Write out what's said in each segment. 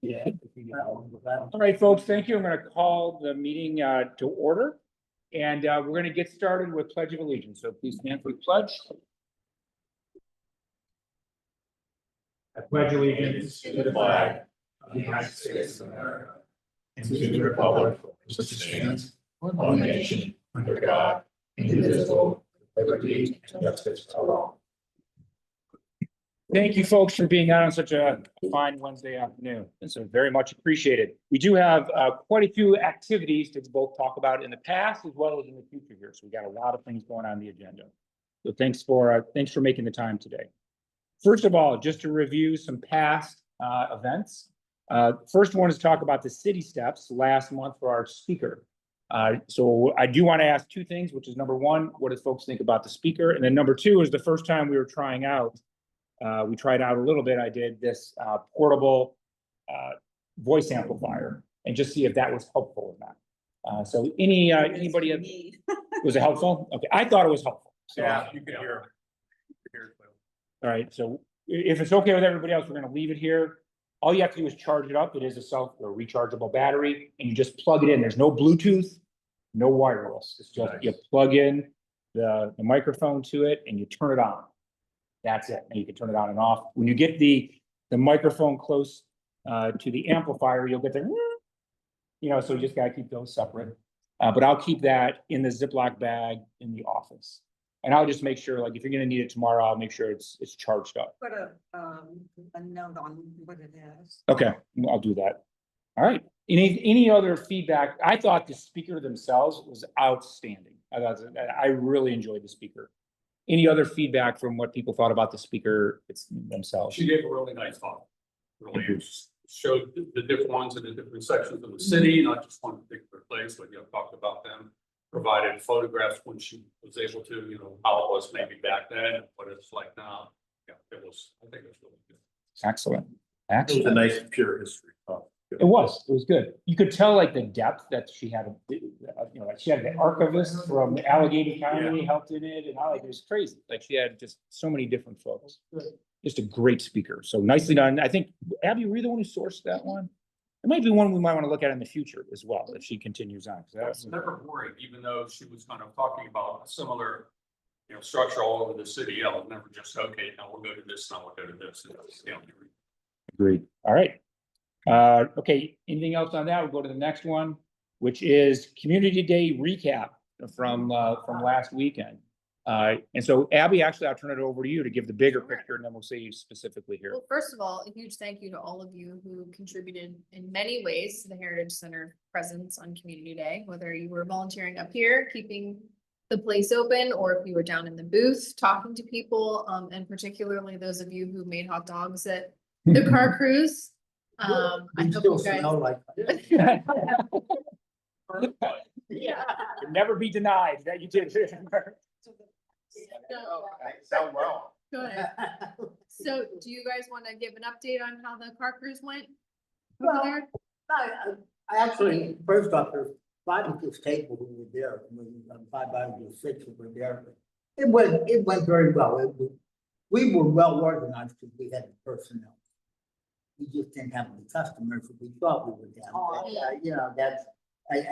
Yeah. All right, folks, thank you. I'm going to call the meeting to order. And we're going to get started with Pledge of Allegiance. So please stand for the pledge. I pledge allegiance to the flag of the United States of America and to the republic which stands one nation under God, indivisible, with liberty and justice for all. Thank you, folks, for being out on such a fine Wednesday afternoon. It's very much appreciated. We do have quite a few activities to both talk about in the past as well as in the future here. So we got a lot of things going on the agenda. So thanks for making the time today. First of all, just to review some past events. First one is talk about the city steps last month for our speaker. So I do want to ask two things, which is number one, what do folks think about the speaker? And then number two is the first time we were trying out. We tried out a little bit. I did this portable voice amplifier and just see if that was helpful or not. So anybody was it helpful? Okay, I thought it was helpful. So, yeah, you could hear. All right, so if it's okay with everybody else, we're going to leave it here. All you have to do is charge it up. It is a self or rechargeable battery, and you just plug it in. There's no Bluetooth, no wireless. It's just you plug in the microphone to it and you turn it on. That's it. And you can turn it on and off. When you get the microphone close to the amplifier, you'll get the, so you just got to keep those separate. But I'll keep that in the Ziploc bag in the office. And I'll just make sure, like, if you're going to need it tomorrow, I'll make sure it's charged up. Put a note on what it is. Okay, I'll do that. All right. Any other feedback? I thought the speaker themselves was outstanding. I really enjoyed the speaker. Any other feedback from what people thought about the speaker themselves? She gave a really nice talk. Really showed the different ones in the different sections of the city, not just one particular place, but talked about them. Provided photographs when she was able to, how it was maybe back then and what it's like now. Yeah, I think it was really good. Excellent. It was a nice pure history talk. It was good. You could tell like the depth that she had, like she had the archivist from Allegheny County helped in it, and it was crazy. Like she had just so many different folks. Just a great speaker. So nicely done. I think Abby, were you the one who sourced that one? It might be one we might want to look at in the future as well if she continues on. It's never boring, even though she was kind of talking about a similar, structure all over the city. It was never just okay. Now we'll go to this. Now we'll go to this. Agreed. All right. Okay. Anything else on that? We'll go to the next one, which is Community Day recap from last weekend. And so Abby, actually, I'll turn it over to you to give the bigger picture, and then we'll see you specifically here. Well, first of all, a huge thank you to all of you who contributed in many ways to the Heritage Center presence on Community Day, whether you were volunteering up here, keeping the place open, or if you were down in the booth talking to people, and particularly those of you who made hot dogs at the car cruise. I hope you guys. Yeah, you'll never be denied that you did. Sound well. Go ahead. So do you guys want to give an update on how the car cruise went? Well, I actually, first off, there's 5 of this table who were there, 5 out of the 6 who were there. It went very well. We were well organized because we had the personnel. We just didn't have the customers that we thought we would have. Oh. That's,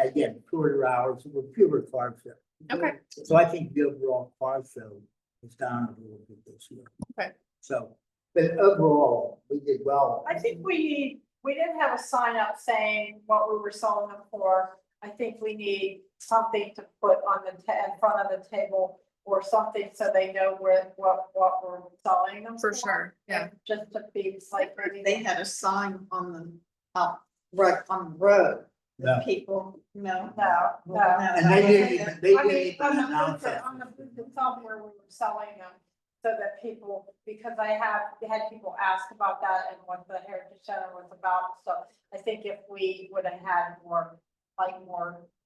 again, shorter hours, with fewer car shows. Okay. So I think the overall car show is down a little bit this year. Okay. So, but overall, we did well. I think we didn't have a sign up saying what we were selling them for. I think we need something to put on the in front of the table or something so they know what we're selling them For sure, yeah. Just to be like They had a sign on the right on the road. Yeah. People, no. And they didn't even On announce the it. booth itself where we were selling them, so that people, because I had people ask about that and what the Heritage Center was about. So I think if we would have had more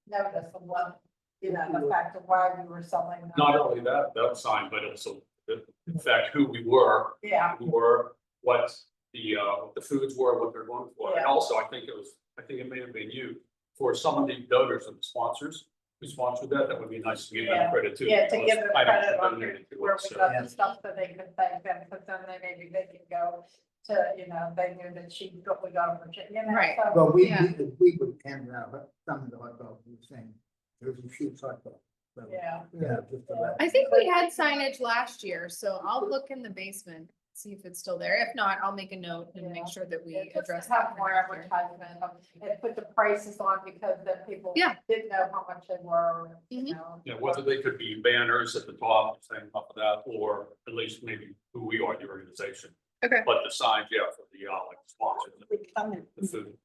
notice of what, the fact of why we were selling them. Not only that sign, but also in fact who we were. Yeah. Who were, what the foods were, what they're going for. And Yeah. also I think it may have been you, for some of the donors and the sponsors, response with that, that would be nice to give Yeah. them credit too. Yeah, to give them because items credit were on donated to where us, we so- got the stuff so they could thank them, because then they maybe they can go to, you know, they knew that we got them for, you know. Right. so- Well, Yeah. we would hand out some of the hot dogs, we were saying, there's a few hot dogs. So, Yeah. Yeah, just for that. I think we had signage last year, so I'll look in the basement, see if it's still there. If not, I'll make a note and make sure that we Yeah, just address to that. have for more next year. advertisement, and put the prices on because then people Yeah. didn't know how much they were, you Mhm. know. Yeah, whether they could be banners at the top, saying top of that, or at least maybe who we are, the organization. Okay. But the signs, yeah, for the, like, sponsors, We come in, the food.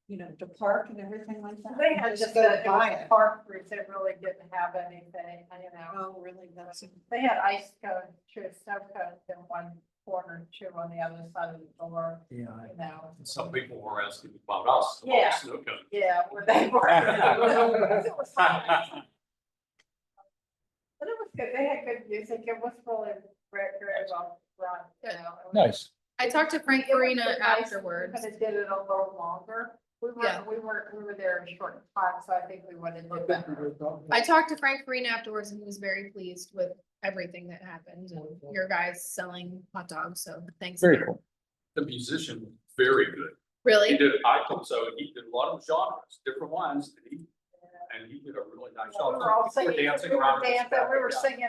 you know, the park and everything like that. They had just go a buy it. park group, they really didn't have anything, you know. Oh, really? That's. They had ice cones, true snow cones in one corner, two on the other side of the door, Yeah, you know. Some people were asking about us. about Yeah. snow cones. Yeah, where they were. It was fun. But it was good, they had good music, it was really very, very well run, you Good. know. It was- Nice. I talked to Frank it was Farina nice. We afterwards. could have did it a little longer. Yeah. We were there in a short time, so I think we would have did better. I talked to Frank Farina afterwards and he was very pleased with everything that happened and your guys selling hot dogs, so thanks. Very again. cool. The musician, very good. He Really? did, I think so, he did a lot of genres, different ones, and he did a really nice We job. were all People were singing, dancing we were around. dancing, we were Yeah. singing,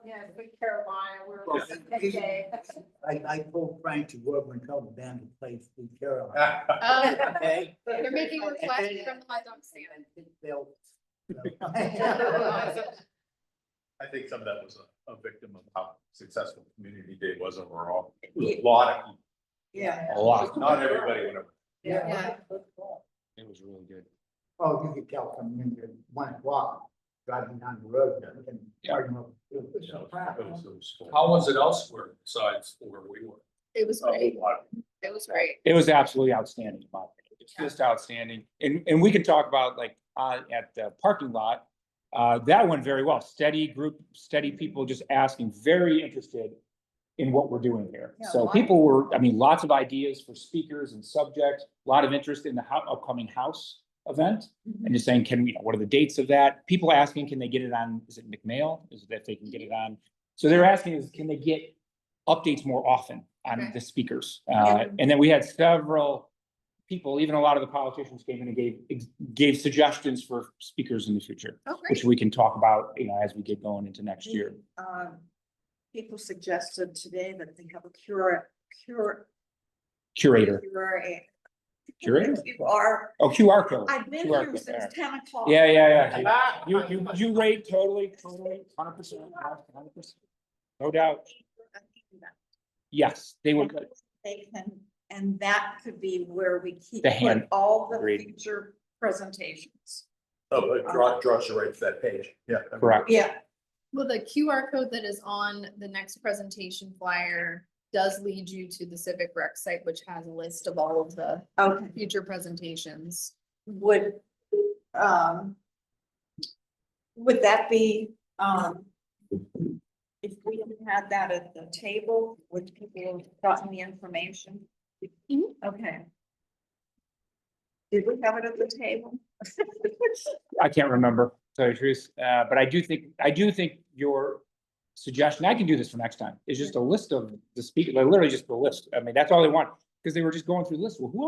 yeah, Sweet Carolina, we were Well, singing you- Day. I told Frank to go over and tell the band to play Sweet Carolina. Oh, Okay? They're making requests from the hot dog stand. And I think they'll- I think some of that was a victim of how successful Community Day was overall. It was a lot of people, Yeah. A lot. not everybody went over. Yeah. It was really good. Oh, you could tell coming in at 1 o'clock, driving down the road. And starting up, it was so packed. It was full. How was it elsewhere besides where we were? It was great. It was great. It was absolutely outstanding. in my opinion. It's just outstanding. And we can talk about like, at the parking lot. That went very well. Steady group, steady people just asking, very interested in what we're doing here. Yeah, So lots. people were, I mean, lots of ideas for speakers and subjects, a lot of interest in the upcoming house event. And just saying, can we, what are the dates of that? People asking, can they get it on, is it McMail? Is it that they can get it on? So they're asking is, can they get updates more often on Okay. the speakers? And then we had several people, even a lot of the politicians came in and gave suggestions for speakers in the future, Oh, great. which we can talk about, you know, as we get going into next year. People suggested today that they have a Curator, curator? Oh, QR code. I've been QR here code, since yeah. 10 o'clock. Yeah. You rate totally, 100%, 100%. No doubt. Yes, they would. They can, and that could be where we keep The put hand- all the agreed. future presentations. Oh, it draws you right to that page. Yeah. Correct. Yeah, Well, the QR code that is on the next presentation flyer does lead you to the Civic Rec site, which has a list of all of the okay, future presentations. would that be, if we had that at the table, would people have gotten the information? Mhm. Okay. Did we have it at the table? I can't remember, to tell you the truth, but I do think your suggestion, I can do this for next time, is just a list of the speakers, like literally just the list. I mean, that's all they want, because they were just going through the list. Well, who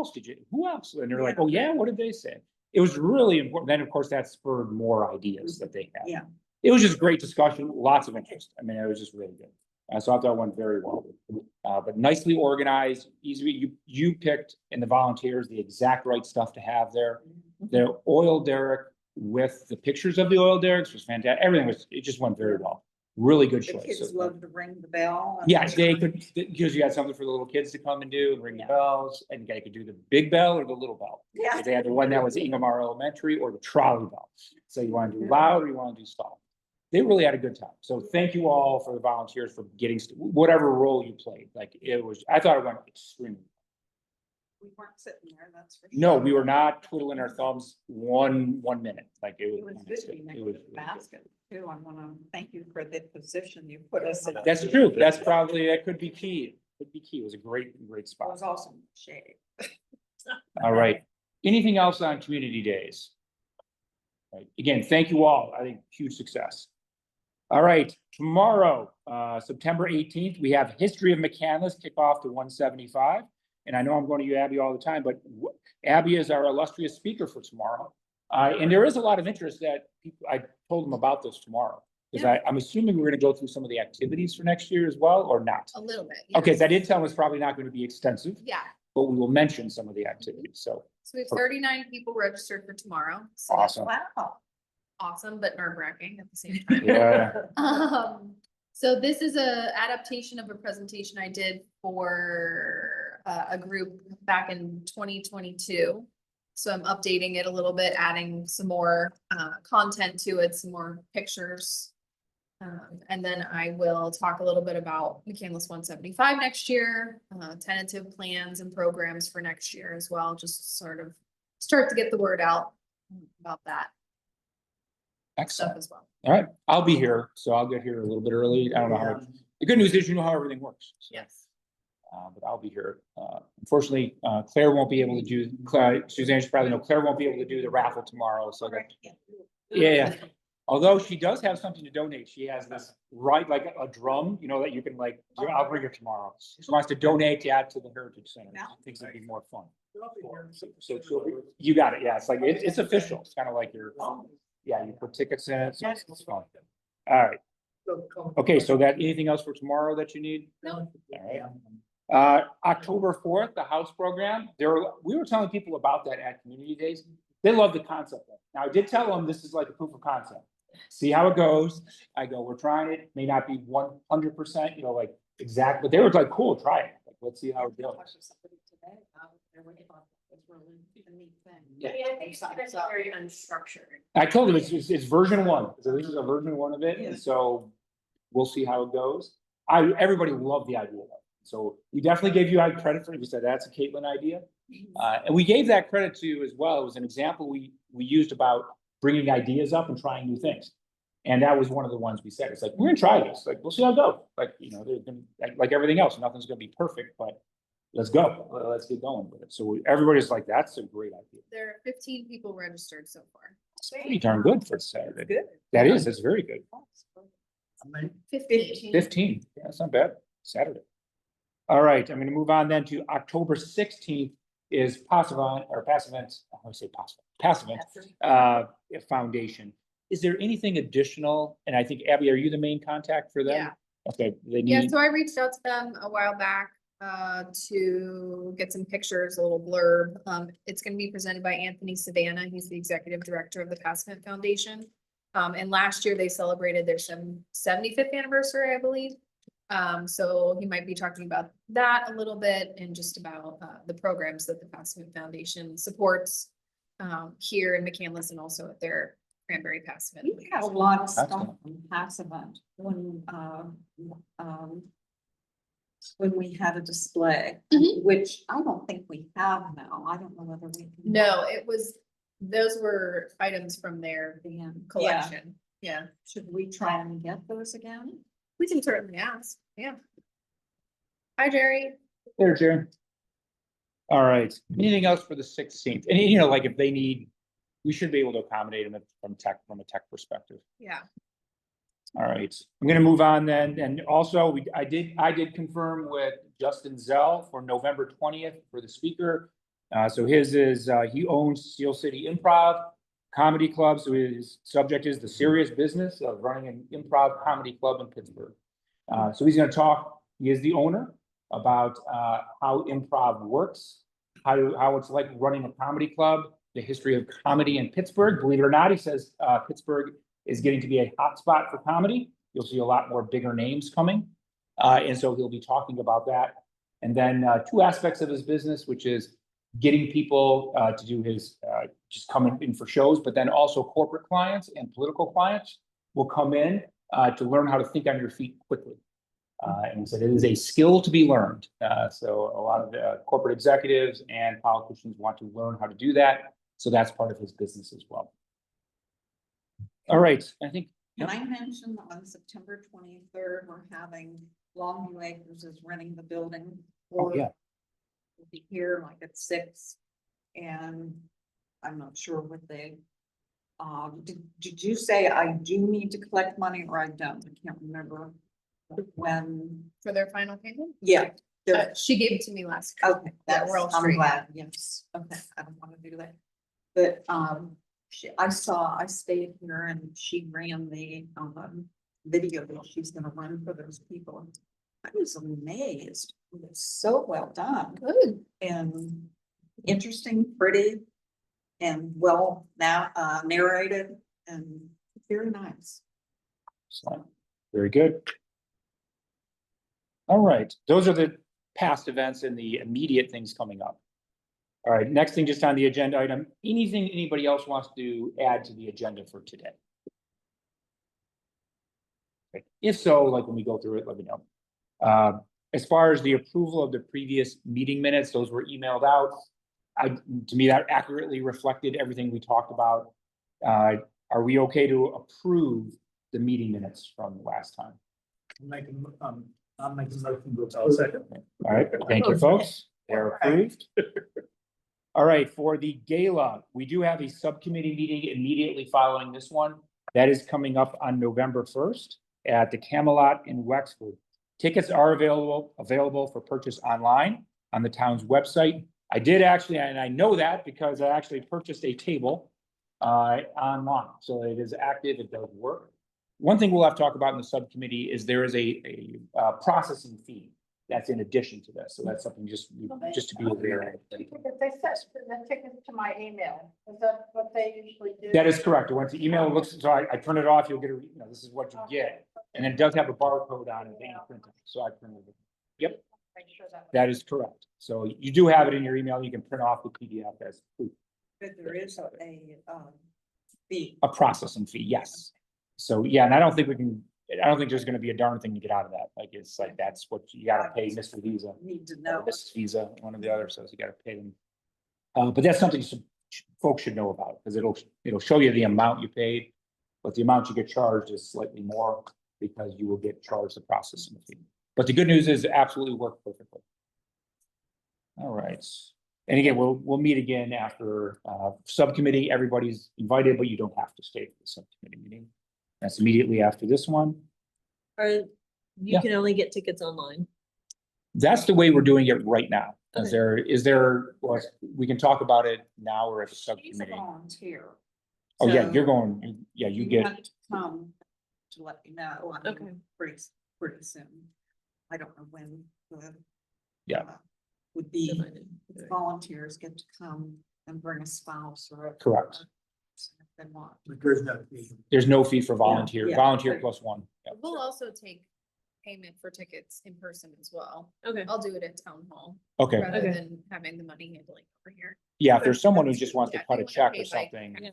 else? And they're like, oh yeah, what did they say? It was really important. Then, of course, that spurred more ideas that they had. Yeah. It was just a great discussion, lots of interest. I mean, it was just really good. So I thought it went very well, but nicely organized, easy. You picked in the volunteers the exact right stuff to have there. The oil derrick with the pictures of the oil derricks was fantastic. Everything it just went very well. Really good The choice. kids So- love to ring the bell. and- Yeah, they could, because you had something for the little kids to come and do and ring the Yeah. bells, and they could do the big bell or the little bell. Yeah. They had the one that was Ingomar Elementary or the trolley bell. So you want to do loud or you want to do soft. They really had a good time. So thank you all for the volunteers for getting, whatever role you played. Like it was, I thought it went extremely. We weren't sitting there, that's for sure. No, we were not twiddling our thumbs one minute, like it It was. was good to be next it to was the really good. basket too. I want to thank you for the position you put us in. It That's true. That's probably, that could be key. Could be key. It was a great spot. was awesome shade. All right. Anything else on community days? Right. Again, thank you all. I think huge success. All right, tomorrow, September 18th, we have History of McCandless kickoff to 175. And I know I'm going to you, Abby, all the time, but Abby is our illustrious speaker for tomorrow. And there is a lot of interest that people, I told them about this tomorrow. Because I'm assuming we're going to go through some of the activities for next year as well, or not? A little bit. Okay, yes. so I did tell them it's probably not going to be extensive, Yeah, but we will mention some of the activities. So so we have 39 people registered for tomorrow. So that's awesome. Wow. awesome, but nerve-wracking at the same time. Yeah. So this is a adaptation of a presentation I did for a group back in 2022. So I'm updating it a little bit, adding some more content to it, some more pictures. And then I will talk a little bit about McCandless 175 next year, tentative plans and programs for next year as well, just sort of start to get the word out about that stuff Excellent. as well. All right, I'll be here, so I'll get here a little bit early. I don't know how much. The good news is you know how everything works. So, Yes. but I'll be here. Unfortunately, Claire won't be able to do, Suzanne should probably know, Claire won't be able to do the raffle tomorrow, so that, yeah. Although she does have something to donate. She has this, right, like a drum, you know, that you can like, I'll bring her tomorrow. She wants to donate that to the Heritage Center. She thinks it'd be more fun. So you got it, yeah, it's like, it's official. It's kind of like your, yeah, you put tickets in it, so it's fun. All right, okay, so that, anything else for tomorrow that you need? No. All right. October 4th, the house program, we were telling people about that at community days. They love the concept of it. Now, I did tell them this is like a proof of concept. See how it goes. I go, we're trying it, may not be 100%, you know, like exact, but they were like, cool, try it. Like, let's see how it goes. I mean, I think it's very unstructured. I told them it's version 1, so this is a version 1 of it, and so we'll see how it goes. Everybody loved the idea of it. So we definitely gave you credit for it. We said that's a Caitlin idea. And we gave that credit to you as well. It was an example we used about bringing ideas up and trying new things. And that was one of the ones we said, it's like, we're gonna try this, like, we'll see how it goes. Like, you know, there's been, like everything else, nothing's gonna be perfect, but let's go, let's get going with it. So everybody's like, that's a great idea. There are 15 people registered so far. It's pretty darn good for Saturday. Good. That's very good. 15. 15, yeah, that's not bad, Saturday. All right, I'm gonna move on then to October 16th is Passivant, or Passivant, I want to say Passivant, Foundation. Is there anything additional? And I think Abby, are you the main contact for them? Yeah. Okay, they Yeah, need, so I reached out to them a while back to get some pictures, a little blurb. It's gonna be presented by Anthony Savannah. He's the executive director of the Passivant Foundation. And last year they celebrated their 75th anniversary, I believe. So he might be talking about that a little bit and just about the programs that the Passivant Foundation supports here in McCandless and also at their Cranberry Passivant. We had a lot of stuff Excellent. from Passivant when we had a display, Mhm. which I don't think we have now. I don't know whether we. can- No, those were items from their Yeah. collection. Yeah, Should we try and get those again? we can certainly ask. Yeah. Hi, Jerry. there, Jerry. All right, anything else for the 16th? And you know, like if they need, we should be able to accommodate them from a tech perspective. Yeah. All right, I'm gonna move on then, and also I did confirm with Justin Zell for November 20th for the speaker. So his is, he owns Steel City Improv Comedy Club, so his subject is the serious business of running an improv comedy club in Pittsburgh. So he's gonna talk, he is the owner, about how improv works, how it's like running a comedy club, the history of comedy in Pittsburgh. Believe it or not, he says Pittsburgh is getting to be a hotspot for comedy. You'll see a lot more bigger names coming. And so he'll be talking about that. And then two aspects of his business, which is getting people to do his, just coming in for shows, but then also corporate clients and political clients will come in to learn how to think on your feet quickly. And he said it is a skill to be learned. So a lot of corporate executives and politicians want to learn how to do that. So that's part of his business as well. All right, I think. Can I mention on September 23rd, we're having Longview Acres is renting the building. Oh, yeah. We'll be here like at 6, and I'm not sure what they did you say I do need to collect money or I don't? I can't remember when, For their final payment? yeah. there- She gave it to me last. Okay, that's, we're all I'm straight. glad, yes, okay, I don't wanna do that. But, I stayed here and she ran the, video that she's gonna run for those people. I was amazed, it was so well done Good. and interesting, pretty. And well, now, narrated and very nice. So, very good. All right, those are the past events and the immediate things coming up. All right, next thing just on the agenda item, anything anybody else wants to add to the agenda for today? Okay, if so, like when we go through it, let me know. As far as the approval of the previous meeting minutes, those were emailed out. To me, that accurately reflected everything we talked about. Are we okay to approve the meeting minutes from last time? I'm making a motion to I'll second. All right, thank you, folks. They're approved. All right, for the gala, we do have a subcommittee meeting immediately following this one. That is coming up on November 1st at the Camelot in Wexford. Tickets are available for purchase online on the town's website. I did actually, and I know that because I actually purchased a table online, so it is active, it does work. One thing we'll have to talk about in the subcommittee is there is a processing fee that's in addition to this, so that's something just to be aware of. They sent the tickets to my email. Is that what they usually do? That is correct. Once the email looks, so I turn it off, you'll get this is what you get. And then it does have a barcode on it that you print it, so I printed it. Yep, Make sure that. that is correct. So you do have it in your email. You can print off the PDF as proof. But there is a fee. A processing fee, yes. So, yeah, and I don't think there's gonna be a darn thing to get out of that. Like, it's like, that's what you gotta pay Mr. Visa. Need to Or know. Mrs. Visa, one or the other, so you gotta pay them. But that's something folks should know about, because it'll show you the amount you paid. But the amount you get charged is slightly more because you will get charged the processing fee. But the good news is it absolutely worked perfectly. All right. And again, we'll meet again after subcommittee. Everybody's invited, but you don't have to stay for the subcommittee meeting. That's immediately after this one. You Yeah. can only get tickets online. That's the way we're doing it right now. Okay. Well, we can talk about it now or at the She's a subcommittee. volunteer. Oh, yeah, So you're going, yeah, you you get, have to come to let me know. I mean, Okay. Pretty soon. I don't know when. Yeah. Would be, Divided. volunteers get to come and bring a spouse or. Correct. If they want. But there's no fee. there's no fee for volunteer, yeah. volunteer plus one. Yeah. We'll also take payment for tickets in person as well. Okay. I'll do it at town hall Okay, rather Okay. than having the money handling over here. yeah, if there's someone who just wants to Yeah, cut a if you check wanna or pay by- something. Yeah.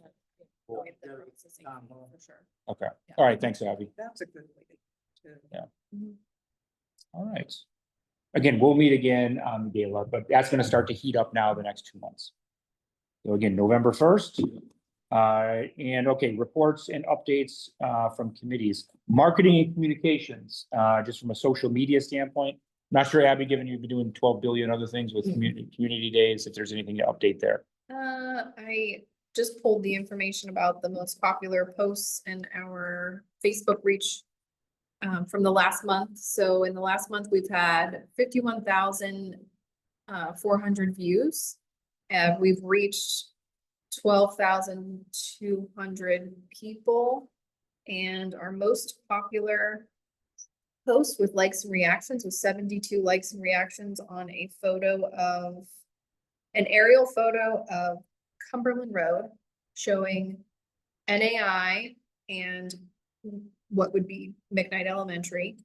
Cool. Avoid the processing Town fee hall. for sure. Okay, Yeah. all right, thanks, Abby. That's a good way to. Yeah. Mhm. All right. Again, we'll meet again on the gala, but that's gonna start to heat up now the next 2 months. So again, November 1st. And okay, reports and updates from committees, marketing and communications, just from a social media standpoint. Not sure, Abby, given you've been doing 12 billion other things with community days, if there's anything to update there. I just pulled the information about the most popular posts in our Facebook reach from the last month. So in the last month, we've had 51,400 views. And we've reached 12,200 people. And our most popular post with likes and reactions was 72 likes and reactions on a photo of an aerial photo of Cumberland Road showing NAI and what would be McKnight Elementary.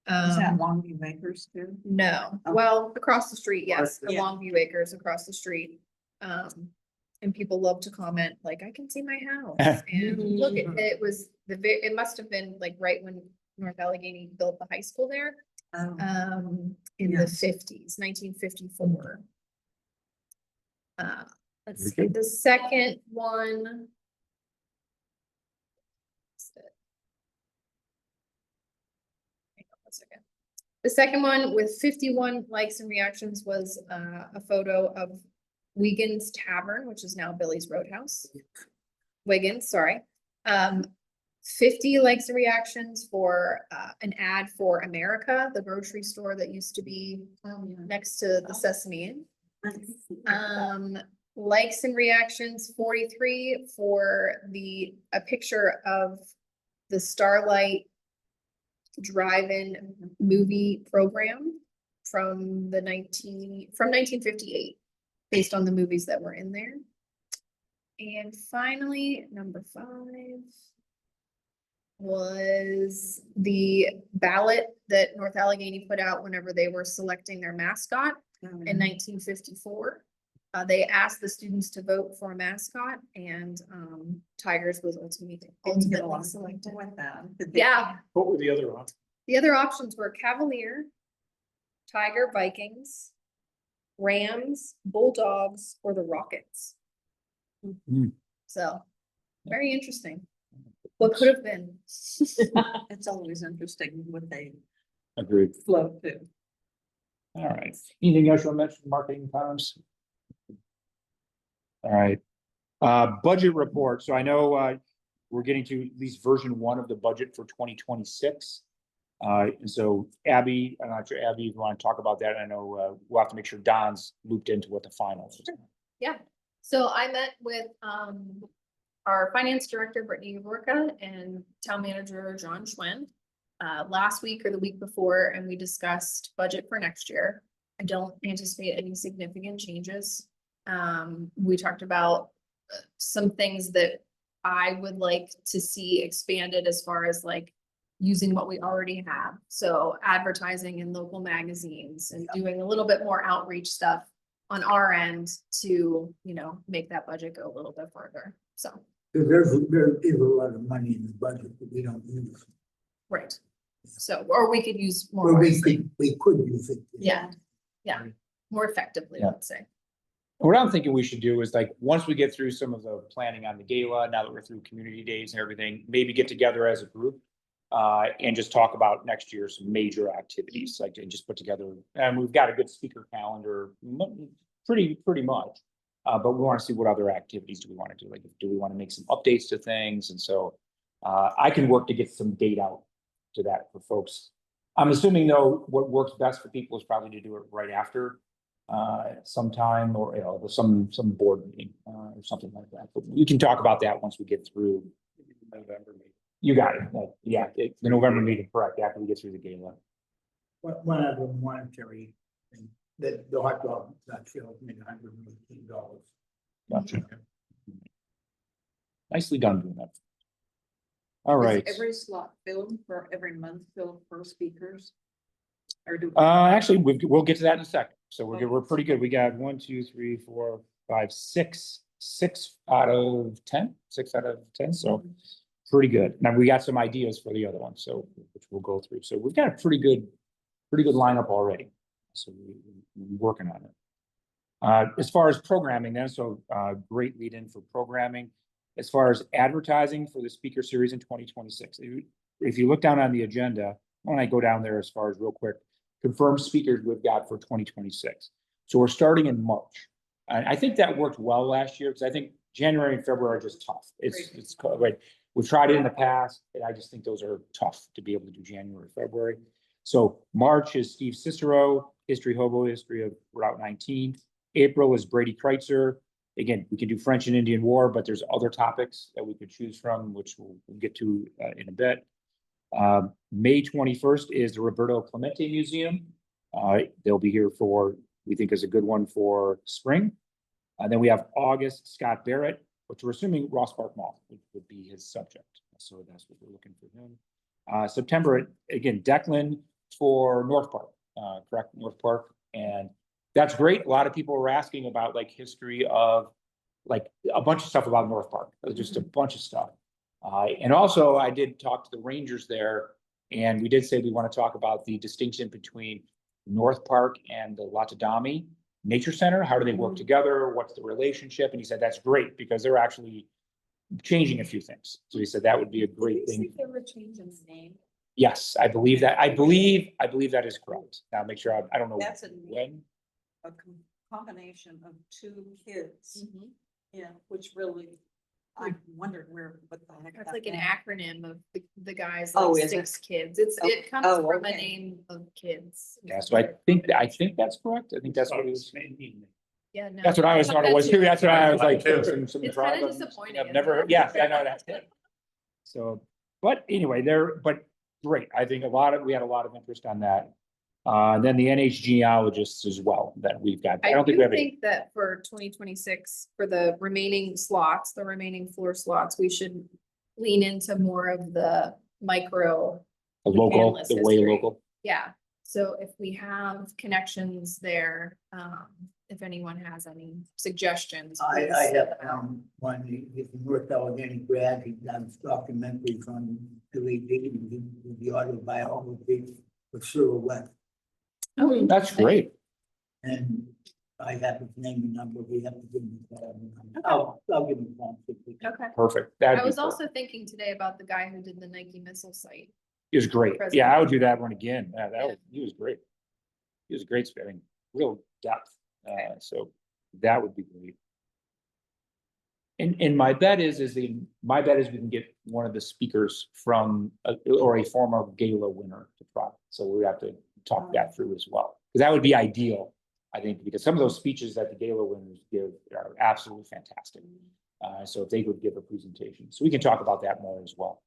Is that Longview Makers too? No, Oh. well, across the street, yes, the Yeah. Longview Acres across the street. And people love to comment, like, I can see my house. And look, it was it must have been like right when North Allegheny built the high school there, in the Yes. 50s, 1954. Let's Very see, good. the second one. Hang on one second. The second one with 51 likes and reactions was a photo of Wiegand's Tavern, which is now Billy's Roadhouse. Wiggins, sorry. 50 likes and reactions for an ad for America, the grocery store that used to be next to the Sesame Inn. Likes and reactions 43 for a picture of the Starlight drive-in movie program from 1958, based on the movies that were in there. And finally, number 5 was the ballot that North Allegheny put out whenever they were selecting their mascot in 1954. They asked the students to vote for a mascot, and Tigers was ultimately selected. With that. Yeah, What were the other ones? the other options were Cavalier, Tiger, Vikings, Rams, Bulldogs, or the Rockets. Hmm. So, very interesting. What could have been? It's always interesting what they Agreed. float to. All right. Anything else you want to mention, marketing times? All right. Budget report. So I know we're getting to at least version 1 of the budget for 2026. And so Abby, I'm not sure, Abby, if you want to talk about that, I know we'll have to make sure Don's looped into what the finals. Yeah, so I met with our finance director, Brittany Rourka, and town manager, John Schwen, last week or the week before, and we discussed budget for next year. I don't anticipate any significant changes. We talked about some things that I would like to see expanded as far as like using what we already have. So advertising in local magazines and doing a little bit more outreach stuff on our end to, you know, make that budget go a little bit further. So, There is a lot of money in the budget that we don't use. right. So, or we could use more. Or wisely. we could use it. Yeah, yeah, more effectively, I Yeah. would say. What I'm thinking we should do is like, once we get through some of the planning on the gala, now that we're through community days and everything, maybe get together as a group. And just talk about next year's major activities, like, and just put together, and we've got a good speaker calendar, pretty much. But we want to see what other activities do we want to do, like, do we want to make some updates to things, and so. I can work to get some date out to that for folks. I'm assuming though, what works best for people is probably to do it right after. Sometime, or, you know, some board meeting, or something like that, but we can talk about that once we get through November meeting. You got it, like, yeah, the November meeting, correct, after we get through the gala. One other monetary thing, that the hot dog, that sales made $118. Gotcha. Nicely done doing that. All Is right, every slot filled for every month filled for speakers? Or do? actually, we'll get to that in a second, so we're good, we're pretty good, we got 1, 2, 3, 4, 5, 6 out of 10, 6 out of 10, so. Pretty good. Now we got some ideas for the other one, so which we'll go through. So we've got a pretty good lineup already. So we're working on it. As far as programming then, so great lead in for programming. As far as advertising for the speaker series in 2026, if you look down on the agenda, when I go down there as far as real quick, confirmed speakers we've got for 2026. So we're starting in March. And I think that worked well last year because I think January and February are just tough. It's right. We've tried it in the past, and I just think those are tough to be able to do January, February. So March is Steve Cicero, history of Route 19. April is Brady Kreitzer. Again, we can do French and Indian War, but there's other topics that we could choose from, which we'll get to in a bit. May 21st is the Roberto Clemente Museum. They'll be here for, we think is a good one for spring. Then we have August, Scott Barrett, which we're assuming Ross Park Mall would be his subject. So that's what we're looking for him. September, again, Declan for North Park, correct, North Park. And that's great. A lot of people were asking about like history of like a bunch of stuff about North Park, just a bunch of stuff. And also I did talk to the Rangers there, and we did say we want to talk about the distinction between North Park and the Latadami Nature Center. How do they work together? What's the relationship? And he said, that's great because they're actually changing a few things. So he said that would be a great thing. They were changing the name. Yes, I believe that. I believe that is correct. Now make sure I don't know That's when. a combination of two kids. Yeah, which really I wondered what the heck. It's that like an meant. acronym of the guys, Oh, like is it? 6 kids. It comes Oh, from a okay. name of kids. Yeah, so I think that's correct. I think that's what it was. Yeah, no. That's what I always thought it was too. That's what I was like. Too. some It's drug kinda on- disappointing, I've isn't never, it? yes, I know that. So, but anyway, but great. I think we had a lot of interest on that. Then the NH genealogists as well that we've got. I I don't think do we have any. think that for 2026, for the remaining slots, the remaining floor slots, we should lean into more of the micro. The local, McCandless the way history. local. Yeah, so if we have connections there, if anyone has any suggestions. I please have send them out. found one, he's a North Allegheny grad, he's done documentaries on LED, and the autobiography of Silhouette. Oh, That's great. And I have his name and number, we have to give him. I'll give him a call. okay. Perfect. That'd I be was perfect. also thinking today about the guy who did the Nike missile site. He was great. President. Yeah, I would do that one again. Yeah, Yeah. he was great. He was great spitting, real depth. So that would be great. And my bet is we can get one of the speakers from, or a former gala winner to try. So we have to talk that through as well. Because that would be ideal, I think, because some of those speeches that the gala winners give are absolutely fantastic. So if they would give a presentation, so we can talk about that more as well.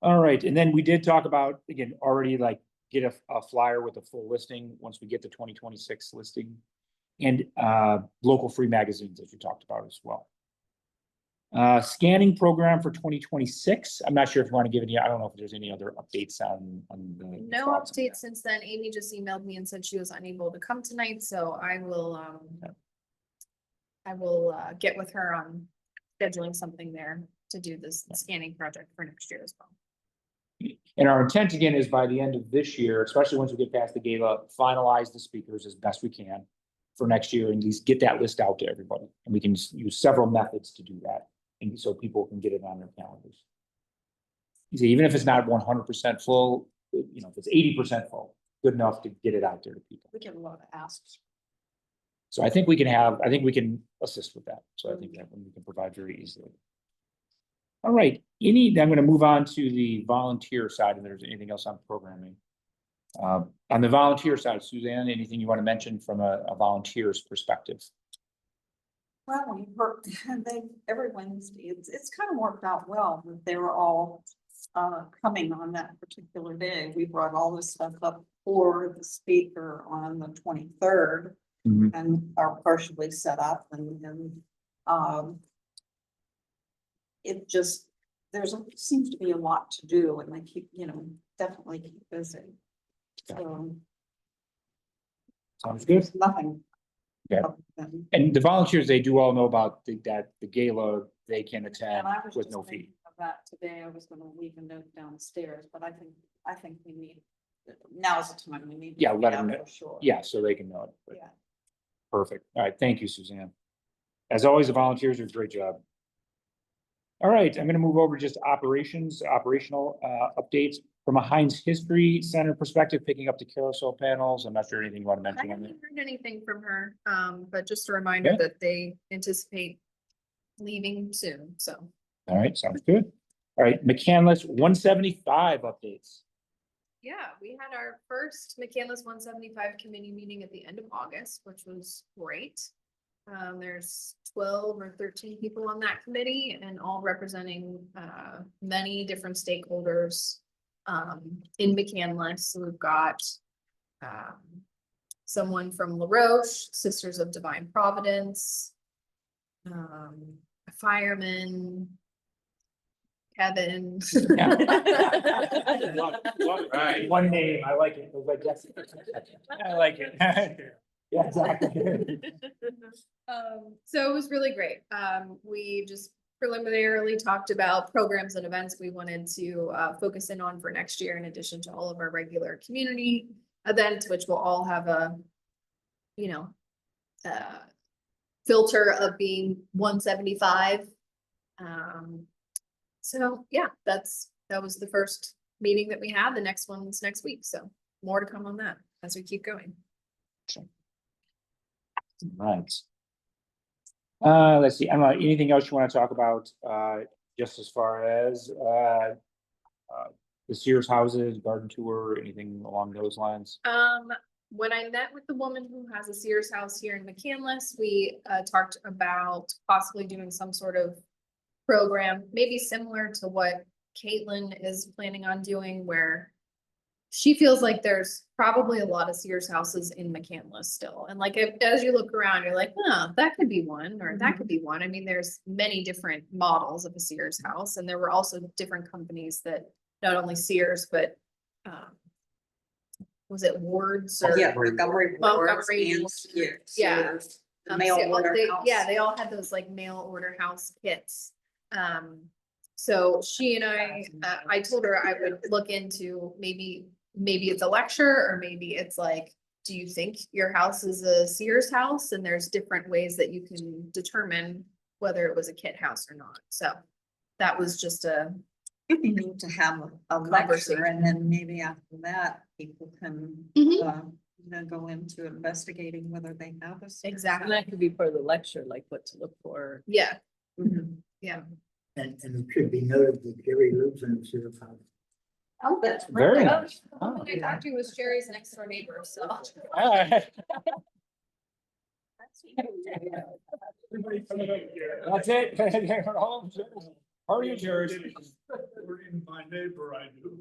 All right, and then we did talk about, again, already like get a flyer with a full listing once we get the 2026 listing. And local free magazines, as we talked about as well. Scanning program for 2026. I'm not sure if you want to give any, I don't know if there's any other updates on the. No thoughts on updates that. since then. Amy just emailed me and said she was unable to come tonight, so I will get with her on scheduling something there to do this scanning project for next year as well. And our intent again is by the end of this year, especially once we get past the gala, finalize the speakers as best we can for next year and at least get that list out to everybody. And we can use several methods to do that. And so people can get it on their calendars. You see, even if it's not 100% full, you know, if it's 80% full, good enough to get it out there to people. We get a lot of asks. So I think we can assist with that. So I think that we can provide very easily. All right, I'm going to move on to the volunteer side, if there's anything else on programming. On the volunteer side, Suzanne, anything you want to mention from a volunteer's perspective? Well, we worked, every Wednesday, it's kind of worked out well, that they were all coming on that particular day. We brought all this stuff up for the speaker on the 23rd. Mhm. And are partially set up and it just, seems to be a lot to do and they keep, definitely keep busy. So Sounds good. there's nothing. Okay. other than- And the volunteers, they do all know about the gala, they can attend And I was with just no fee. thinking of that today. I was gonna leave a note downstairs, but I think we need, now's the time we need. to Yeah, find let 'em out know. for sure. Yeah, so they can know it. But Yeah. perfect. All right, thank you, Suzanne. As always, the volunteers do a great job. All right, I'm gonna move over to just operational updates from a Heinz History Center perspective, picking up the carousel panels. I'm not sure anything you want to I mention on haven't that. heard anything from her, but just a reminder Okay. that they anticipate leaving soon, so. All right, sounds good. All right, McCandless 175 updates. Yeah, we had our first McCandless 175 committee meeting at the end of August, which was great. There's 12 or 13 people on that committee and all representing many different stakeholders in McCandless. So we've got someone from La Roche, Sisters of Divine Providence, a fireman, Kevin. Right. One name, I like it. It was like, yes. I like it. Yeah, exactly. So it was really great. We just preliminarily talked about programs and events we wanted to focus in on for next year, in addition to all of our regular community events, which will all have a, filter of being 175. So yeah, that was the first meeting that we had. The next one's next week. So more to come on that as we keep going. Right. Let's see, I don't know, anything else you want to talk about, just as far as, the Sears houses, garden tour, anything along those lines? When I met with the woman who has a Sears house here in McCandless, we talked about possibly doing some sort of program, maybe similar to what Caitlin is planning on doing, where she feels like there's probably a lot of Sears houses in McCandless still. And like, as you look around, you're like, oh, that could be one, or that could be one. I mean, there's many different models of a Sears house, and there were also different companies that not only Sears, but was it Wards or? Yeah, Montgomery Ward and Sears. Yeah. Mail So order Yeah, house. they all had those like mail order house kits. So she and I told her I would look into maybe it's a lecture, or maybe it's like, do you think your house is a Sears house? And there's different ways that you can determine whether it was a kit house or not. So that was just You need to have a lecture, and then maybe after that, people can, Mhm. go into investigating whether they have a. Sears exactly, And that could be part of the lecture, like what to look for. yeah, house. Mhm. yeah. And it should be noted that Jerry lives in the Sears house. Oh, that's Very right. nice. The one I talked to was Sherry's next door neighbor, so. That's it. Party of yours. Even my neighbor, I do.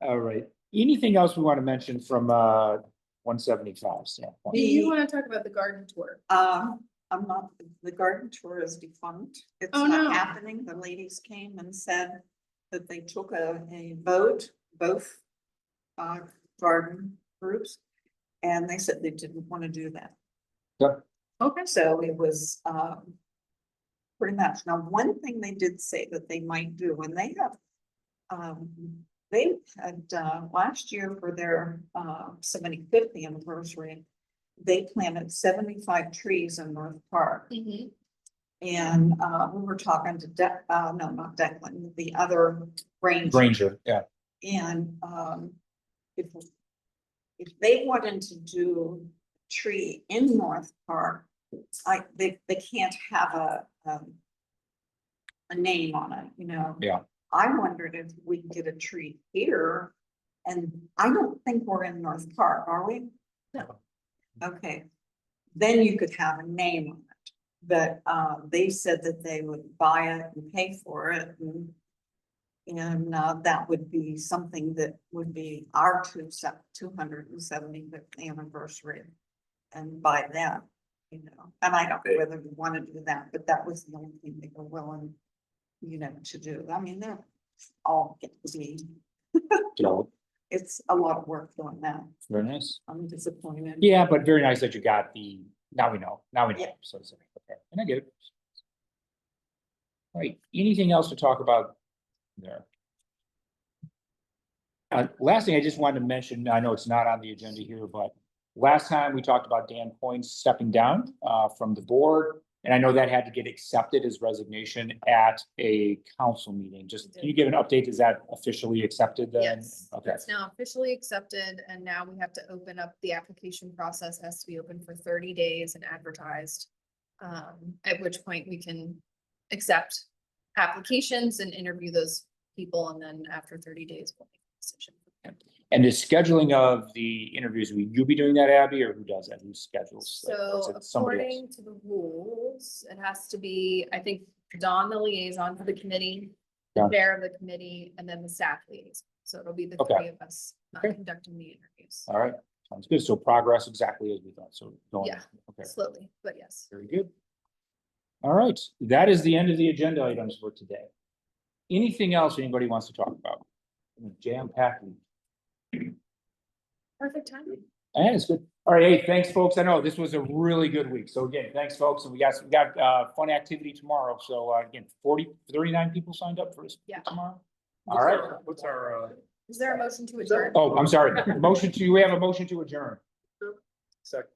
All right, anything else we want to mention from, 175 standpoint? Do you want to talk about the garden tour? I'm not, the garden tour is defunct. It's Oh, not no. happening. The ladies came and said that they took a vote, both garden groups, and they said they didn't want to do that. Yep. Okay. So it was pretty much. Now, one thing they did say that they might do, and they have, they had last year for their 75th anniversary, they planted 75 trees in North Park. Mhm. And we were talking to no, not Declan, the other ranger. Granger, yeah. And if they wanted to do tree in North Park, they can't have a name on it, Yeah. I wondered if we could get a tree here, and I don't think we're in North Park, are we? No. Okay, then you could have a name on it, but they said that they would buy it and pay for it, and that would be something that would be our 275th anniversary. And by then, and I don't know whether we want to do that, but that was the only thing they were willing, to do. I mean, they're all get to be, it's a lot of work doing that. Very nice. I'm disappointed. Yeah, but very nice that you got now we know, Yeah. so to say, okay, and I get it. All right, anything else to talk about there? Last thing I just wanted to mention, I know it's not on the agenda here, but last time we talked about Dan Points stepping down, from the board. And I know that had to get accepted as resignation at a council meeting. Just, can you give an update? Is that officially accepted then? Yes, Okay, it's now officially accepted, and now we have to open up the application process, has to be open for 30 days and advertised. At which point we can accept applications and interview those people, and then after 30 days, we'll make a decision. and the scheduling of the interviews, will you be doing that, Abby, or who does that? Who schedules? Or is So it somebody else? according to the rules, it has to be, I think, Dawn, the liaison for the committee, the Yeah. chair of the committee, and then the staff liaison. So it'll be the Okay. three of us Okay. conducting the interviews. All right, sounds good. So progress exactly as we thought. So going, Yeah. okay, Slowly, but yes. very good. All right, that is the end of the agenda items for today. Anything else anybody wants to talk about? Jam packed. Perfect timing. Yeah, it's good. All right, hey, thanks, folks. I know this was a really good week. So again, thanks, folks. And we got fun activity tomorrow. So again, 39 people signed up for this Yeah. tomorrow. All right. What's our, Is there a motion to adjourn? Oh, I'm sorry. We have a motion to adjourn. second?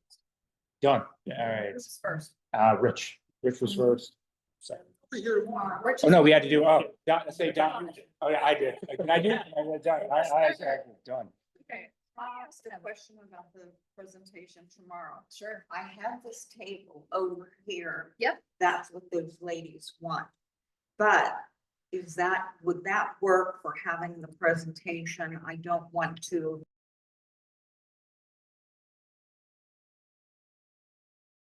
Done. All right. This is first. Rich was first. Second. Rich Oh, is- no, we had to do, Don. Oh, yeah, I did. Can I do? I exactly, done. Okay. I asked a question about the presentation tomorrow. Sure. I have this table over here. Yep. That's what those ladies want. But would that work for having the presentation? I don't want to